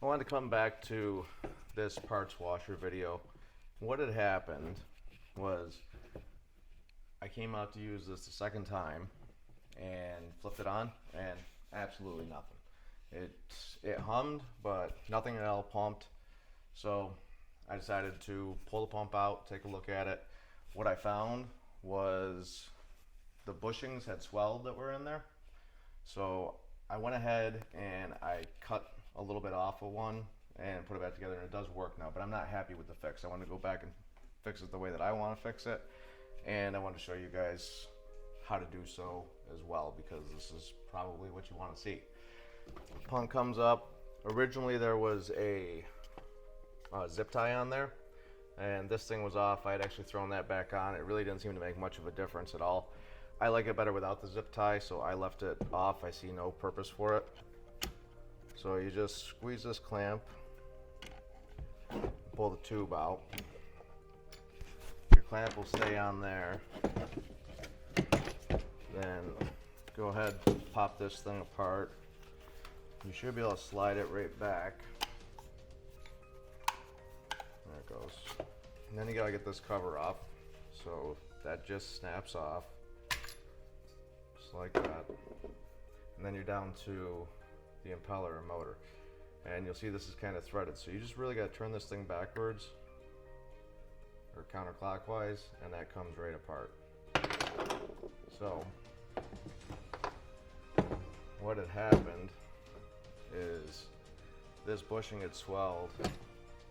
I wanted to come back to this parts washer video. What had happened was I came out to use this the second time and flipped it on, and absolutely nothing. It hummed, but nothing at all pumped. So I decided to pull the pump out, take a look at it. What I found was the bushings had swelled that were in there. So I went ahead and I cut a little bit off of one and put it back together, and it does work now, but I'm not happy with the fix. I want to go back and fix it the way that I want to fix it, and I want to show you guys how to do so as well, because this is probably what you want to see. The pump comes up. Originally there was a zip tie on there, and this thing was off. I had actually thrown that back on. It really didn't seem to make much of a difference at all. I like it better without the zip tie, so I left it off. I see no purpose for it. So you just squeeze this clamp, pull the tube out. Your clamp will stay on there. Then go ahead, pop this thing apart. You should be able to slide it right back. There it goes. And then you gotta get this cover off, so that just snaps off, just like that. And then you're down to the impeller and motor, and you'll see this is kind of threaded, so you just really got to turn this thing backwards or counterclockwise, and that comes right apart. So what had happened is this bushing had swelled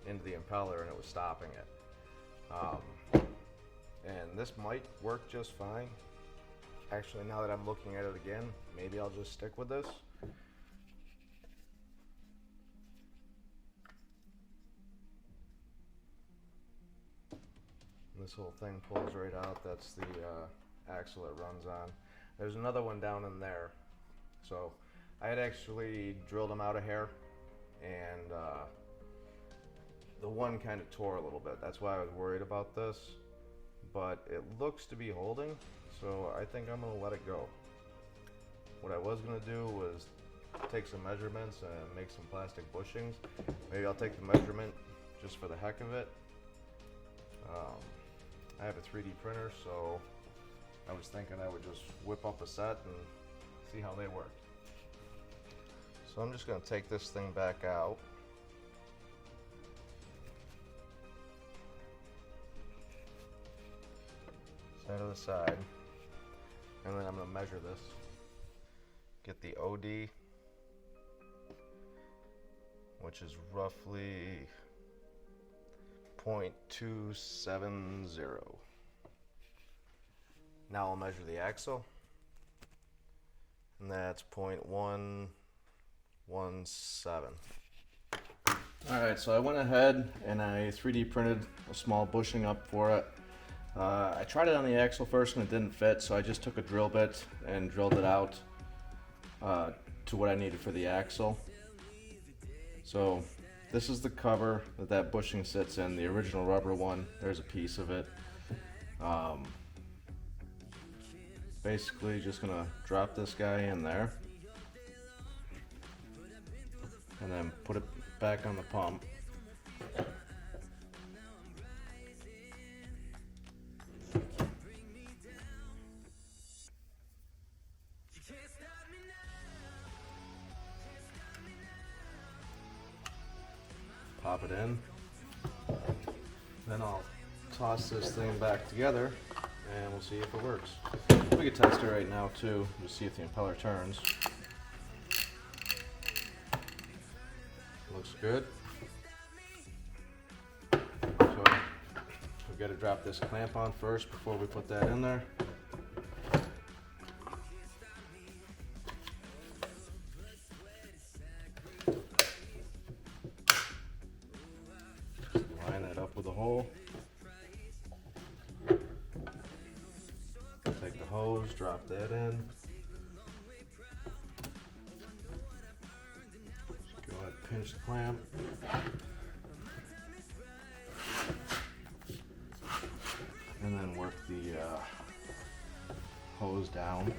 into the impeller and it was stopping it, and this might work just fine. Actually, now that I'm looking at it again, maybe I'll just stick with this. This whole thing pulls right out. That's the axle it runs on. There's another one down in there. So I had actually drilled them out a hair, and the one kind of tore a little bit. That's why I was worried about this, but it looks to be holding, so I think I'm gonna let it go. What I was gonna do was take some measurements and make some plastic bushings. Maybe I'll take the measurement just for the heck of it. I have a 3D printer, so I was thinking I would just whip up a set and see how they work. So I'm just going to take this thing back out. Side of the side. And then I'm going to measure this. Get the OD, which is roughly 0.270. Now I'll measure the axle, and that's 0.117. Alright, so I went ahead and I 3D printed a small bushing up for it. I tried it on the axle first and it didn't fit, so I just took a drill bit and drilled it out to what I needed for the axle. So this is the cover that bushing sits in, the original rubber one. There's a piece of it. Basically just gonna drop this guy in there and then put it back on the pump. Pop it in. Then I'll toss this thing back together and we'll see if it works. We can test it right now too, to see if the impeller turns. Looks good. So we've got to drop this clamp on first before we put that in there. Line that up with a hole. Take the hose, drop that in. Go ahead and pinch the clamp. And then work the hose down.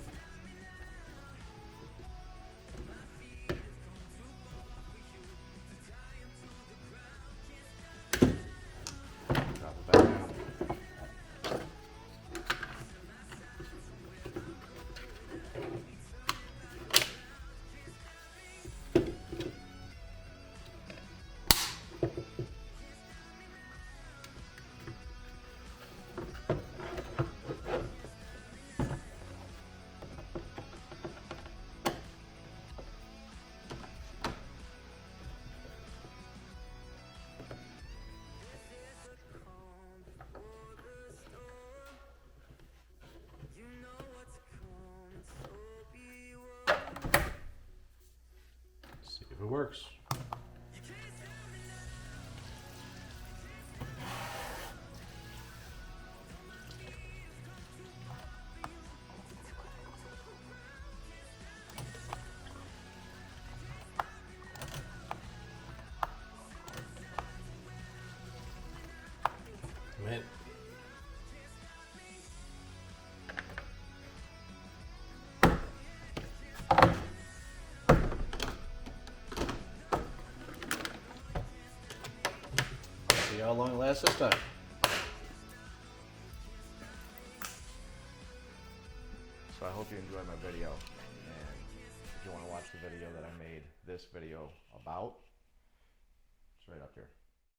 See how long it lasts this time. So I hope you enjoyed my video, and if you want to watch the video that I made this video about, it's right up here.